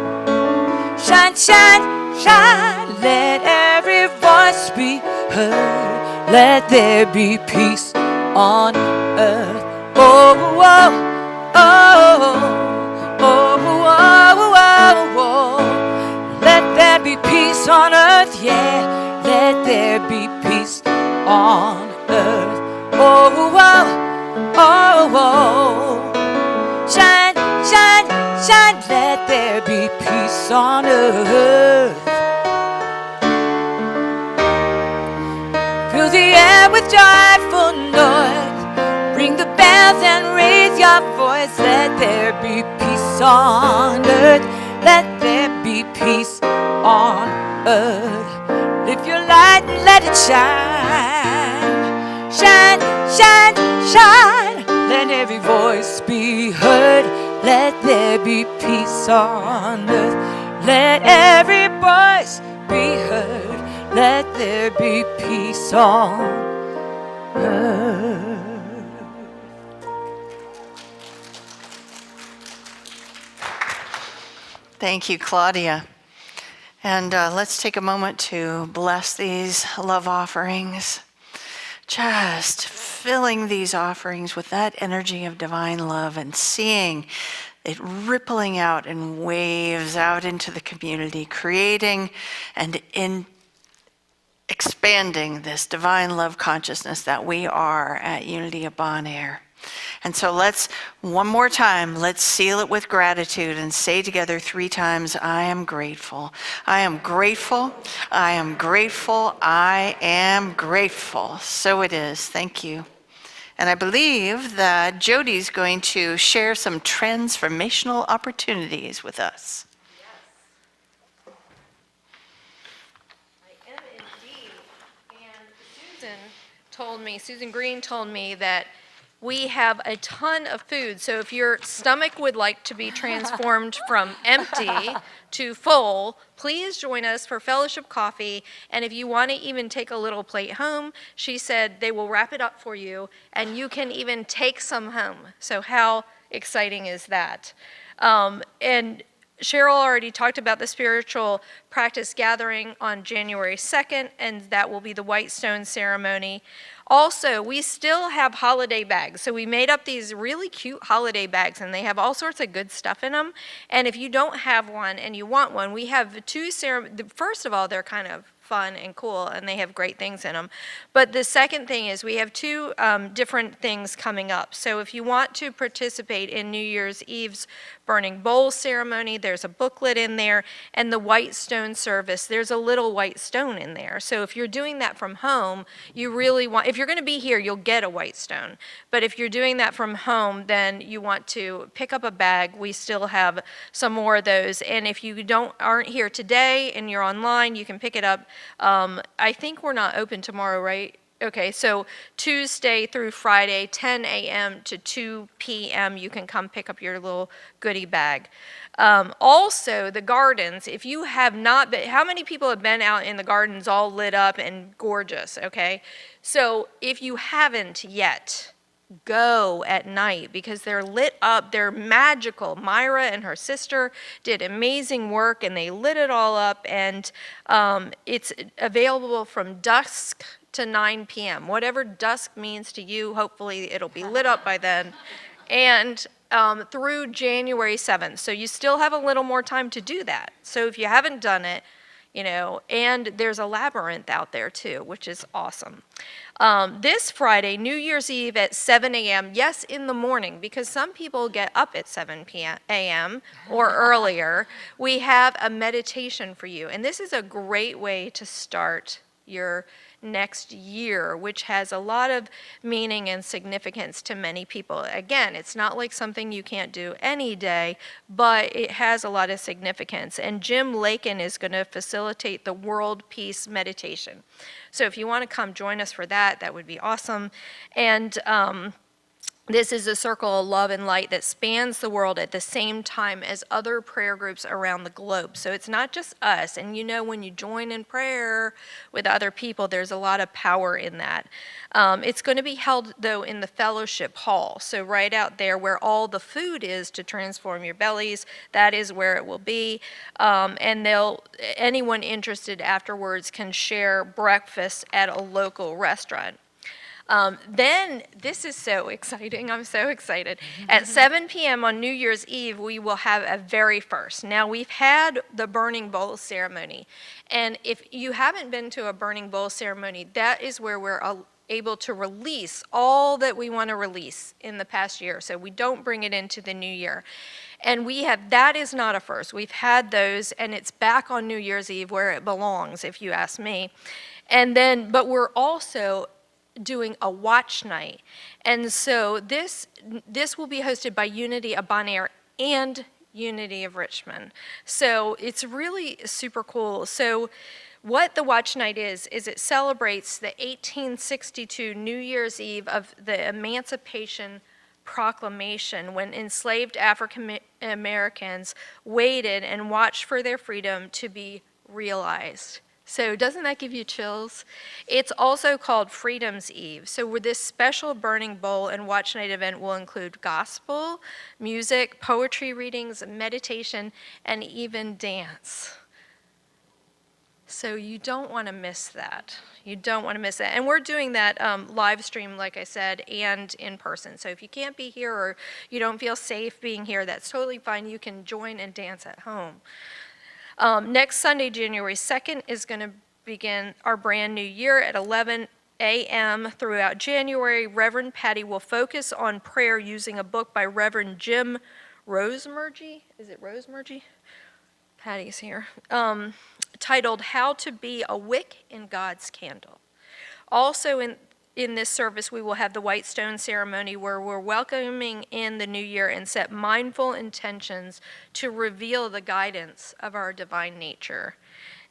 Shine, shine, shine. Let every voice be heard. Let there be peace on earth. Oh, oh, oh, oh, oh, oh, oh. Let there be peace on earth, yeah. Let there be peace on earth. Oh, oh, oh, oh. Shine, shine, shine. Let there be peace on earth. Fill the air with joyful noise. Ring the bells and raise your voice. Let there be peace on earth. Let there be peace on earth. Lift your light and let it shine. Shine, shine, shine. Let every voice be heard. Let there be peace on earth. Let every voice be heard. Let there be peace on earth. Thank you, Claudia. And let's take a moment to bless these love offerings. Just filling these offerings with that energy of divine love and seeing it rippling out in waves out into the community, creating and expanding this divine love consciousness that we are at Unity of Bon Air. And so let's, one more time, let's seal it with gratitude and say together 3 times, I am grateful. I am grateful. I am grateful. I am grateful. So it is. Thank you. And I believe that Jody's going to share some transformational opportunities with us. Susan Green told me that We have a ton of food, so if your stomach would like to be transformed from empty to full, please join us for fellowship coffee. And if you want to even take a little plate home, she said they will wrap it up for you, and you can even take some home. So how exciting is that? And Cheryl already talked about the spiritual practice gathering on January 2nd, and that will be the White Stone ceremony. Also, we still have holiday bags. So we made up these really cute holiday bags, and they have all sorts of good stuff in them. And if you don't have one and you want one, we have two first of all, they're kind of fun and cool, and they have great things in them. But the second thing is we have two different things coming up. So if you want to participate in New Year's Eve's burning bowl ceremony, there's a booklet in there, and the white stone service, there's a little white stone in there. So if you're doing that from home, you really want, if you're going to be here, you'll get a white stone. But if you're doing that from home, then you want to pick up a bag. We still have some more of those. And if you aren't here today and you're online, you can pick it up. I think we're not open tomorrow, right? Okay, so Tuesday through Friday, 10 a.m. to 2 p.m., you can come pick up your little goodie bag. Also, the gardens, if you have not been, how many people have been out in the gardens all lit up and gorgeous, okay? So if you haven't yet, go at night because they're lit up, they're magical. Myra and her sister did amazing work and they lit it all up, and it's available from dusk to 9 p.m. Whatever dusk means to you, hopefully it'll be lit up by then. And through January 7th. So you still have a little more time to do that. So if you haven't done it, and there's a labyrinth out there too, which is awesome. This Friday, New Year's Eve at 7 a.m., yes, in the morning, because some people get up at 7 a.m. or earlier, we have a meditation for you. And this is a great way to start your next year, which has a lot of meaning and significance to many people. Again, it's not like something you can't do any day, but it has a lot of significance. And Jim Lakin is going to facilitate the World Peace Meditation. So if you want to come join us for that, that would be awesome. And this is a circle of love and light that spans the world at the same time as other prayer groups around the globe. So it's not just us. And when you join in prayer with other people, there's a lot of power in that. It's going to be held, though, in the fellowship hall. So right out there where all the food is to transform your bellies, that is where it will be. And anyone interested afterwards can share breakfast at a local restaurant. Then, this is so exciting, I'm so excited. At 7 p.m. on New Year's Eve, we will have a very first. Now, we've had the burning bowl ceremony, and if you haven't been to a burning bowl ceremony, that is where we're able to release all that we want to release in the past year, so we don't bring it into the new year. And that is not a first. We've had those, and it's back on New Year's Eve where it belongs, if you ask me. But we're also doing a watch night. And so this will be hosted by Unity of Bon Air and Unity of Richmond. So it's really super cool. So what the watch night is it celebrates the 1862 New Year's Eve of the Emancipation Proclamation, when enslaved African Americans waited and watched for their freedom to be realized. So doesn't that give you chills? It's also called Freedom's Eve. So this special burning bowl and watch night event will include gospel, music, poetry readings, meditation, and even dance. So you don't want to miss that. You don't want to miss it. And we're doing that live stream, like I said, and in person. So if you can't be here or you don't feel safe being here, that's totally fine. You can join and dance at home. Next Sunday, January 2nd, is going to begin our brand new year at 11 a.m. throughout January. Reverend Patty will focus on prayer using a book by Reverend Jim Rosemergy. Is it Rosemergy? Patty's here. Titled How to Be a Wick in God's Candle. Also in this service, we will have the White Stone ceremony where we're welcoming in the new year and set mindful intentions to reveal the guidance of our divine nature.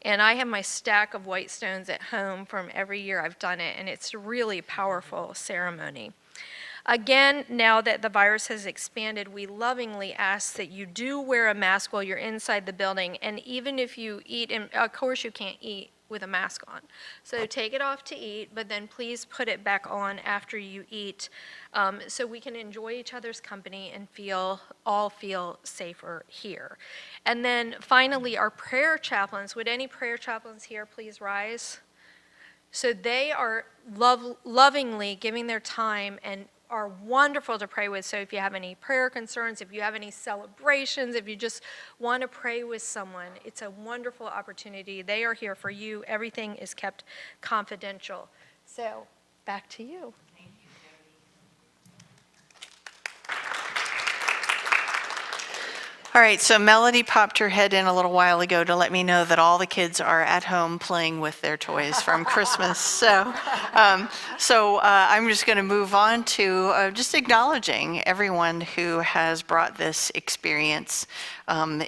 And I have my stack of white stones at home from every year I've done it, and it's a really powerful ceremony. Again, now that the virus has expanded, we lovingly ask that you do wear a mask while you're inside the building. And even if you eat, and of course you can't eat with a mask on. So take it off to eat, but then please put it back on after you eat, so we can enjoy each other's company and all feel safer here. And then finally, our prayer chaplains. Would any prayer chaplains here please rise? So they are lovingly giving their time and are wonderful to pray with. So if you have any prayer concerns, if you have any celebrations, if you just want to pray with someone, it's a wonderful opportunity. They are here for you. Everything is kept confidential. So back to you. All right, so Melody popped her head in a little while ago to let me know that all the kids are at home playing with their toys from Christmas. So I'm just going to move on to just acknowledging everyone who has brought this experience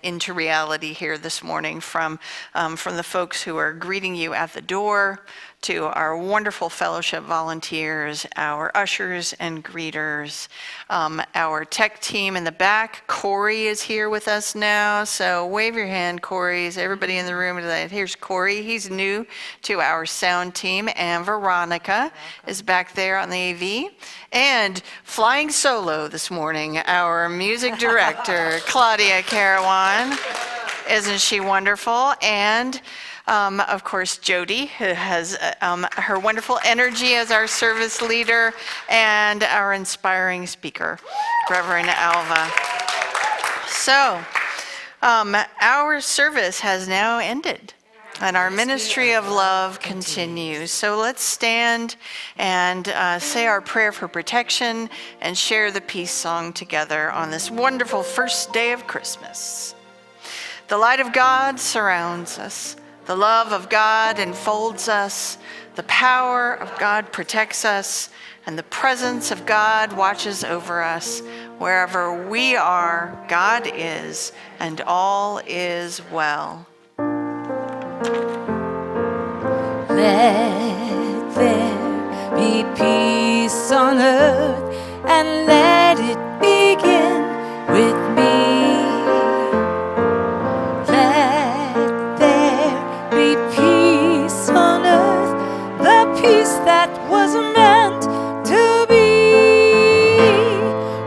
into reality here this morning, from the folks who are greeting you at the door, to our wonderful fellowship volunteers, our ushers and greeters, our tech team in the back. Corey is here with us now, so wave your hand, Corey. Is everybody in the room today? Here's Corey. He's new to our sound team, and Veronica is back there on the AV. And flying solo this morning, our music director, Claudia Carawan. Isn't she wonderful? And of course, Jody, who has her wonderful energy as our service leader, and our inspiring speaker, Reverend Alva. So, our service has now ended, and our ministry of love continues. So let's stand and say our prayer for protection and share the peace song together on this wonderful first day of Christmas. The light of God surrounds us. The love of God enfolds us, the power of God protects us, and the presence of God watches over us. Wherever we are, God is, and all is well. Let there be peace on earth, and let it begin with me. Peace that was meant to be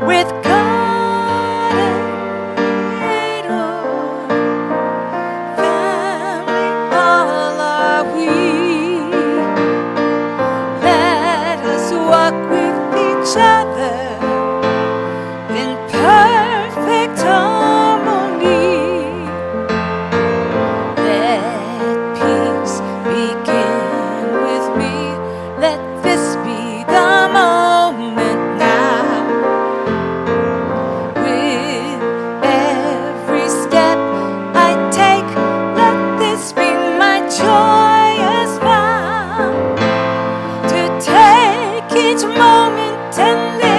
with God and Creator. Family, all are we. Let us walk with each other in perfect harmony. Let peace begin with me. Let this be the moment now. With every step I take, let this be my joyous vow. To take each moment and live